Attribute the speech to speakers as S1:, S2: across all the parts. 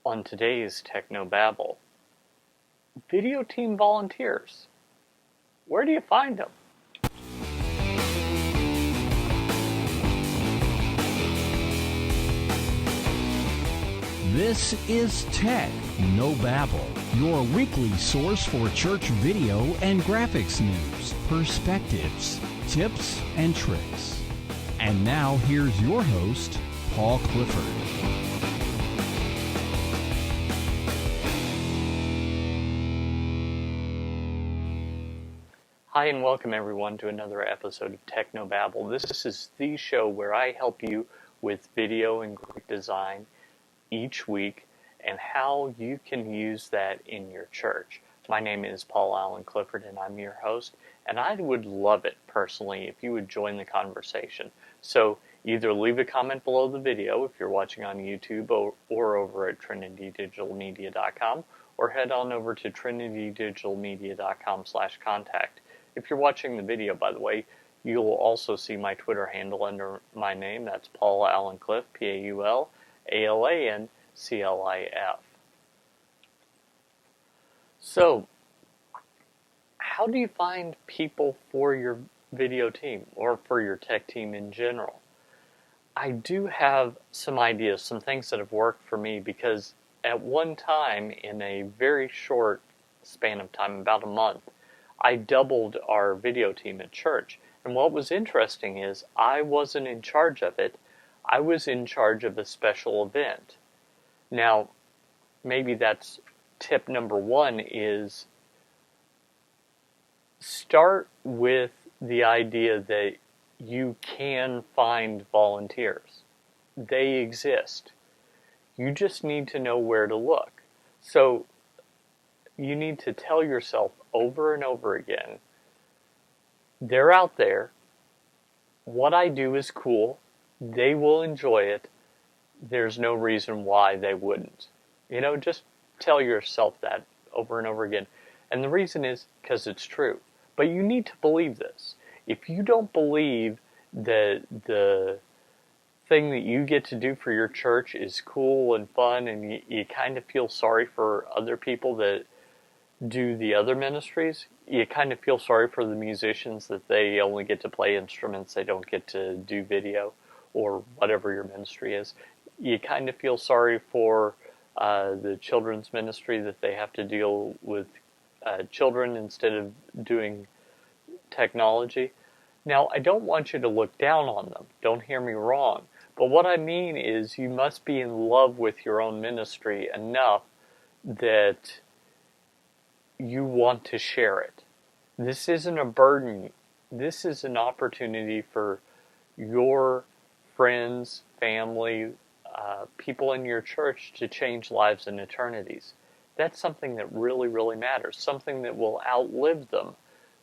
S1: On today's Technobabble, video team volunteers. Where do you find them?
S2: This is Tech No Babble, your weekly source for church video and graphics news, perspectives, tips, and tricks. And now here's your host, Paul Clifford.
S1: Hi and welcome everyone to another episode of Technobabble. This is the show where I help you with video and graphic design each week and how you can use that in your church. My name is Paul Allen Clifford and I'm your host, and I would love it personally if you would join the conversation. So either leave a comment below the video if you're watching on YouTube or over at trinitydigitalmedia.com, or head on over to trinitydigitalmedia.com/contact. If you're watching the video, by the way, you'll also see my Twitter handle under my name. That's Paul Allen Cliff, PaulAlanClif. So, how do you find people for your video team or for your tech team in general? I do have some ideas, some things that have worked for me, because at one time, in a very short span of time, about a month, I doubled our video team at church. And what was interesting is I wasn't in charge of it. I was in charge of a special event. Now, maybe that's tip number one, is start with the idea that you can find volunteers. They exist. You just need to know where to look. So you need to tell yourself over and over again, they're out there. What I do is cool. They will enjoy it. There's no reason why they wouldn't. Just tell yourself that over and over again. And the reason is because it's true. But you need to believe this. If you don't believe that the thing that you get to do for your church is cool and fun, and you kind of feel sorry for other people that do the other ministries, you kind of feel sorry for the musicians that they only get to play instruments, they don't get to do video, or whatever your ministry is. You kind of feel sorry for the children's ministry that they have to deal with children instead of doing technology. Now, I don't want you to look down on them. Don't hear me wrong. But what I mean is you must be in love with your own ministry enough that you want to share it. This isn't a burden. This is an opportunity for your friends, family, people in your church to change lives and eternities. That's something that really, really matters, something that will outlive them.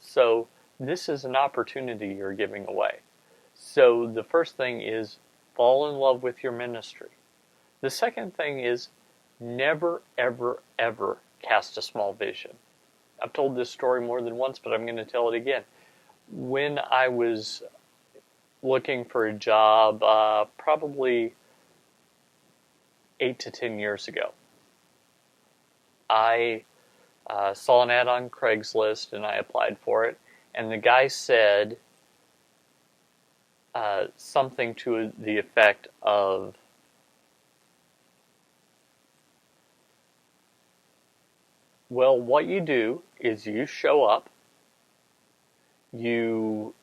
S1: So this is an opportunity you're giving away. So the first thing is fall in love with your ministry. The second thing is never, ever, ever cast a small vision. I've told this story more than once, but I'm going to tell it again. When I was looking for a job, probably 8 to 10 years ago, I saw an ad on Craigslist and I applied for it. And the guy said something to the effect of, well, what you do is you show up, you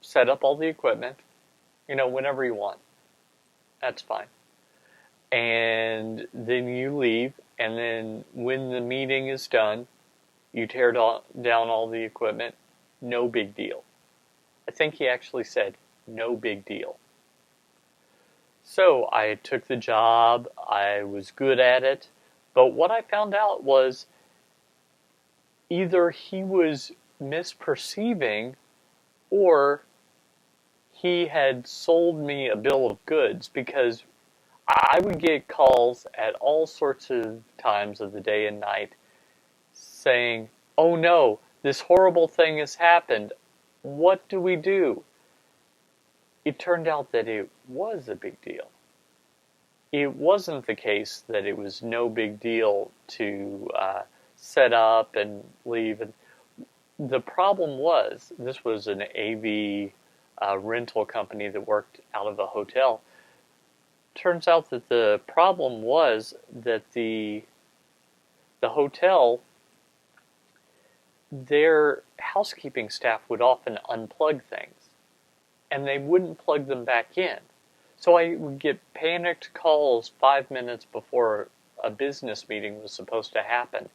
S1: set up all the equipment, whenever you want. That's fine. And then you leave, and then when the meeting is done, you tear down all the equipment. No big deal. I think he actually said, no big deal. So I took the job. I was good at it. But what I found out was either he was misperceiving or he had sold me a bill of goods, because I would get calls at all sorts of times of the day and night saying, oh no, this horrible thing has happened. What do we do? It turned out that it was a big deal. it wasn't the case that it was no big deal to set up and leave. And the problem was, this was an AV rental company that worked out of a hotel. Turns out that the problem was that the hotel, their housekeeping staff would often unplug things, and they wouldn't plug them back in. So I would get panicked calls 5 minutes before a business meeting was supposed to happen.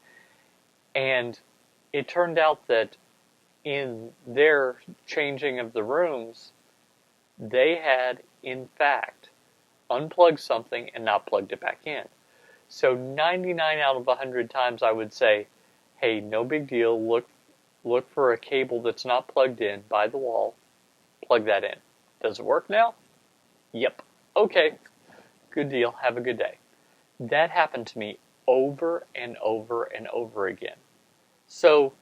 S1: And it turned out that in their changing of the rooms, they had, in fact, unplugged something and not plugged it back in. So 99 out of 100 times I would say, hey, no big deal, look for a cable that's not plugged in by the wall, plug that in. Does it work now? Yep. Okay. Good deal. Have a good day. That happened to me over and over and over again. So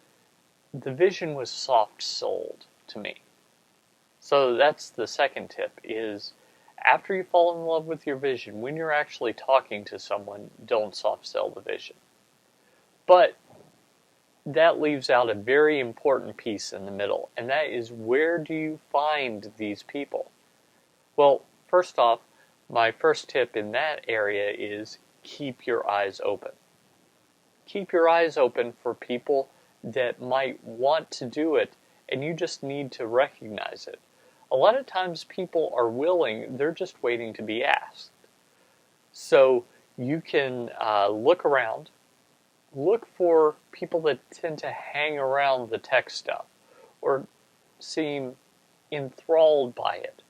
S1: the vision was soft-sold to me. So that's the second tip, is after you fall in love with your vision, when you're actually talking to someone, don't soft-sell the vision. But that leaves out a very important piece in the middle, and that is, where do you find these people? Well, first off, my first tip in that area is keep your eyes open. Keep your eyes open for people that might want to do it, and you just need to recognize it. A lot of times people are willing, they're just waiting to be asked. So you can look around, look for people that tend to hang around the tech stuff, or seem enthralled by it,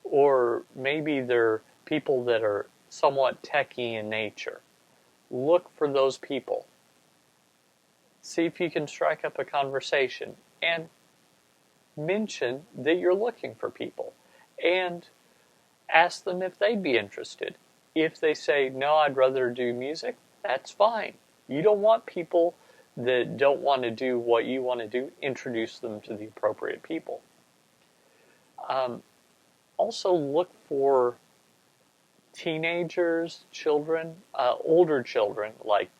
S1: or maybe they're people that are somewhat techy in nature. Look for those people. See if you can strike up a conversation, and mention that you're looking for people, and ask them if they'd be interested. If they say, no, I'd rather do music, that's fine. You don't want people that don't want to do what you want to do. Introduce them to the appropriate people. Also look for teenagers, children, older children, like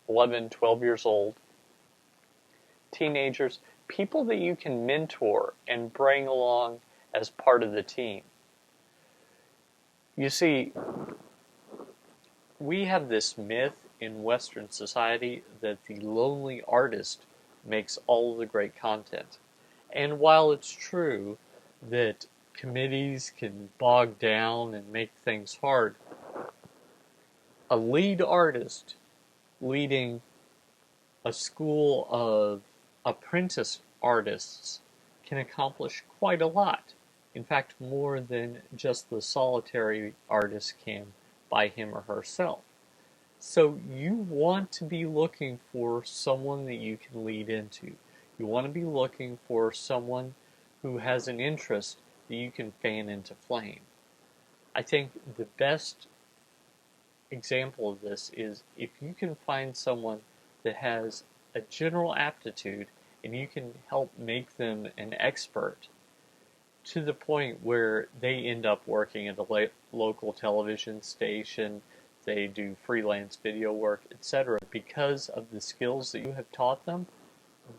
S1: 11, 12 years old, teenagers, people that you can mentor and bring along as part of the team. You see, we have this myth in Western society that the lonely artist makes all of the great content. And while it's true that committees can bog down and make things hard, a lead artist leading a school of apprentice artists can accomplish quite a lot. In fact, more than just the solitary artist can by him or herself. So you want to be looking for someone that you can lead into. You want to be looking for someone who has an interest that you can fan into flame. I think the best example of this is if you can find someone that has a general aptitude and you can help make them an expert to the point where they end up working at a local television station, they do freelance video work, etc. Because of the skills that you have taught them,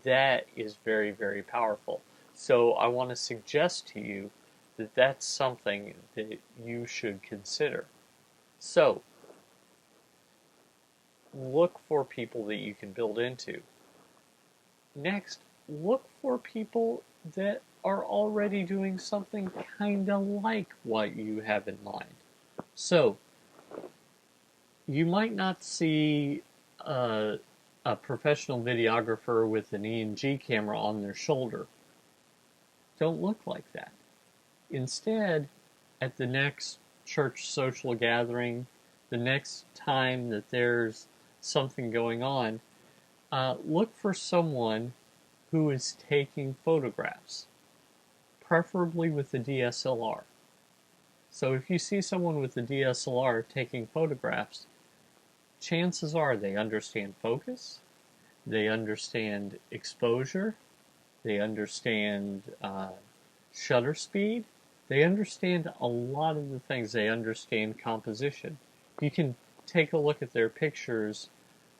S1: that is very, very powerful. So I want to suggest to you that that's something that you should consider. So, look for people that you can build into. Next, look for people that are already doing something kind of like what you have in mind. So, you might not see a professional videographer with an E&G camera on their shoulder. Don't look like that. Instead, at the next church social gathering, the next time that there's something going on, look for someone who is taking photographs, preferably with a DSLR. So if you see someone with a DSLR taking photographs, chances are they understand focus, they understand exposure, they understand shutter speed, they understand a lot of the things, they understand composition. You can take a look at their pictures.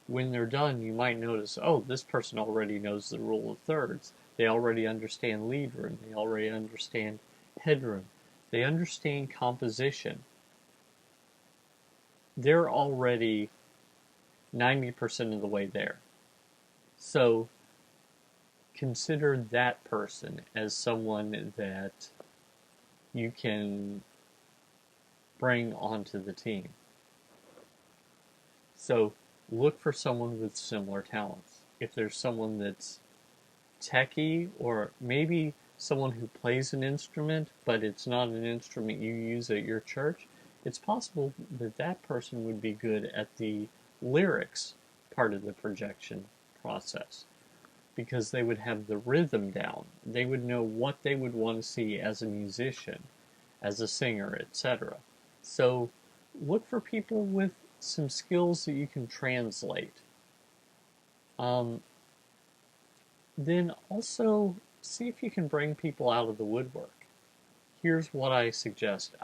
S1: When they're done, you might notice, oh, this person already knows the rule of thirds. They already understand lead room. They already understand headroom. They understand composition. They're already 90% of the way there. So consider that person as someone that you can bring onto the team. So look for someone with similar talents. If there's someone that's techie, or maybe someone who plays an instrument, but it's not an instrument you use at your church, it's possible that that person would be good at the lyrics part of the projection process, because they would have the rhythm down. They would know what they would want to see as a musician, as a singer, etc. So look for people with some skills that you can translate. Then also see if you can bring people out of the woodwork. Here's what I suggest.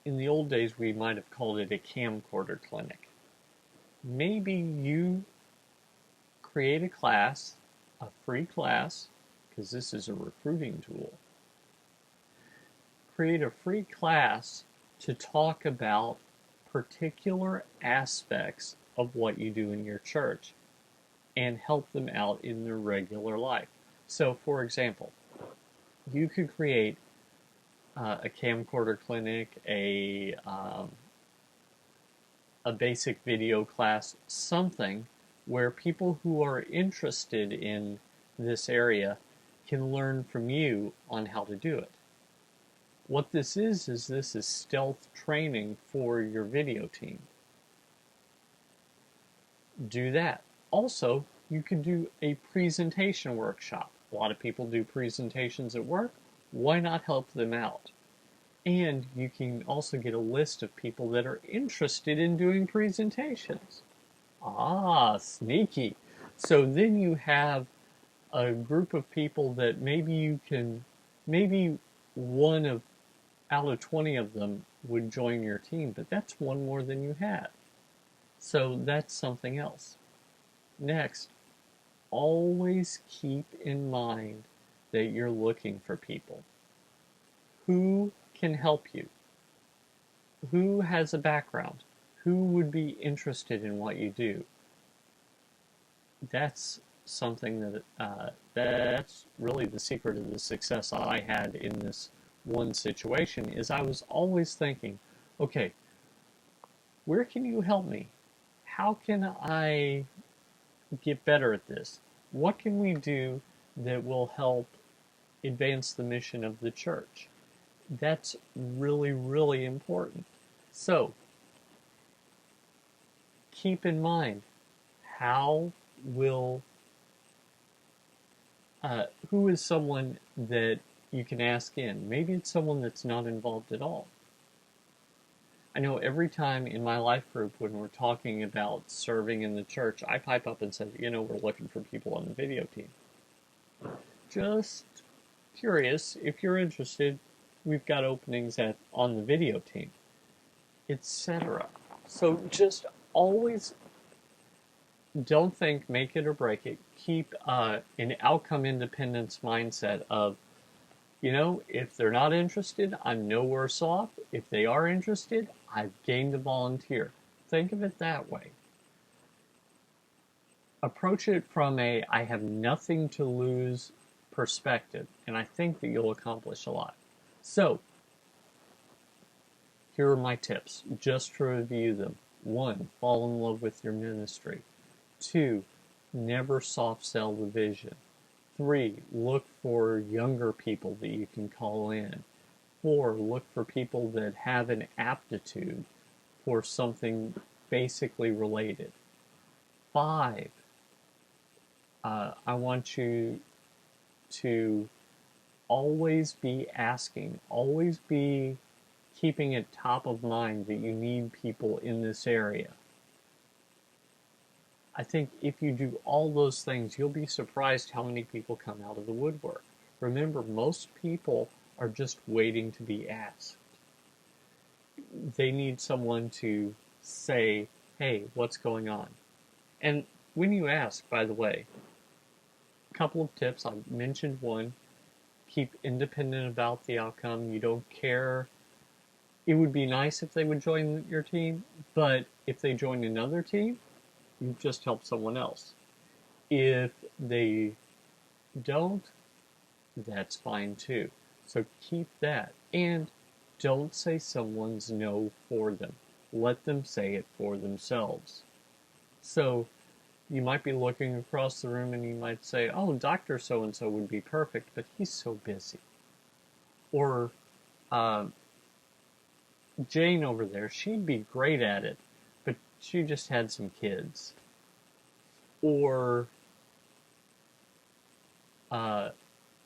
S1: In the old days, we might have called it a camcorder clinic. Maybe you create a class, a free class, because this is a recruiting tool. Create a free class to talk about particular aspects of what you do in your church and help them out in their regular life. So, for example, you could create a camcorder clinic, a basic video class, something where people who are interested in this area can learn from you on how to do it. What this is this is stealth training for your video team. Do that. Also, you can do a presentation workshop. A lot of people do presentations at work. Why not help them out? And you can also get a list of people that are interested in doing presentations. Ah, sneaky. So then you have a group of people that maybe one out of 20 of them would join your team, but that's one more than you had. So that's something else. Next, always keep in mind that you're looking for people. Who can help you? Who has a background? Who would be interested in what you do? That's something that's really the secret of the success I had in this one situation, is I was always thinking, okay, where can you help me? How can I get better at this? What can we do that will help advance the mission of the church? That's really, really important. So, keep in mind, who is someone that you can ask in? Maybe it's someone that's not involved at all. I know every time in my life group when we're talking about serving in the church, I pipe up and say, we're looking for people on the video team. Just curious, if you're interested, we've got openings on the video team, etc. So just always don't think make it or break it. Keep an outcome independence mindset of, if they're not interested, I'm no worse off. If they are interested, I've gained a volunteer. Think of it that way. Approach it from I have nothing to lose perspective, and I think that you'll accomplish a lot. So, here are my tips, just to review them. 1, fall in love with your ministry. 2, never soft sell the vision. 3, look for younger people that you can call in. 4, look for people that have an aptitude for something basically related. 5, I want you to always be asking, always be keeping it top of mind that you need people in this area. I think if you do all those things, you'll be surprised how many people come out of the woodwork. Remember, most people are just waiting to be asked. they need someone to say, hey, what's going on? And when you ask, by the way, a couple of tips. I mentioned one, keep independent about the outcome. You don't care. It would be nice if they would join your team, but if they join another team, you've just helped someone else. If they don't, that's fine too. So keep that. And don't say someone's no for them. Let them say it for themselves. So you might be looking across the room and you might say, oh, Dr. So-and-so would be perfect, but he's so busy. Or Jane over there, she'd be great at it, but she just had some kids. Or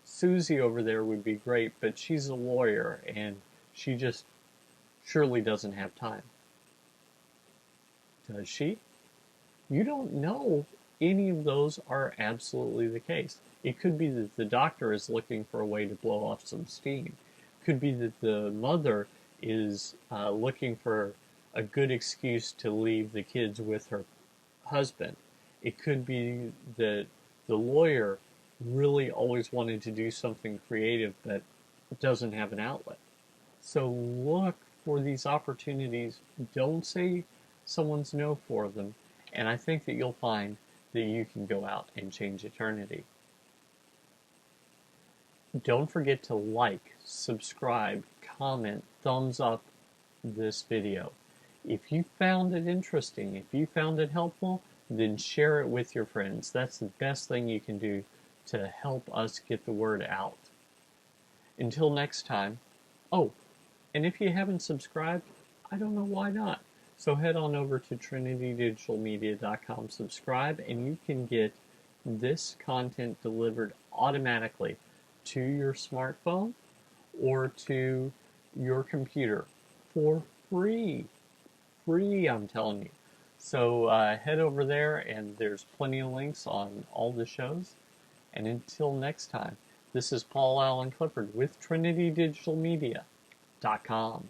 S1: Susie over there would be great, but she's a lawyer and she just surely doesn't have time. Does she? You don't know any of those are absolutely the case. It could be that the doctor is looking for a way to blow off some steam. It could be that the mother is looking for a good excuse to leave the kids with her husband. It could be that the lawyer really always wanted to do something creative but doesn't have an outlet. So look for these opportunities. Don't say someone's no for them. And I think that you'll find that you can go out and change eternity. Don't forget to like, subscribe, comment, thumbs up this video. If you found it interesting, if you found it helpful, then share it with your friends. That's the best thing you can do to help us get the word out. Until next time. Oh, and if you haven't subscribed, I don't know why not. So head on over to trinitydigitalmedia.com, subscribe, and you can get this content delivered automatically to your smartphone or to your computer for free. Free, I'm telling you. So head over there, and there's plenty of links on all the shows. And until next time, this is Paul Allen Clifford with trinitydigitalmedia.com.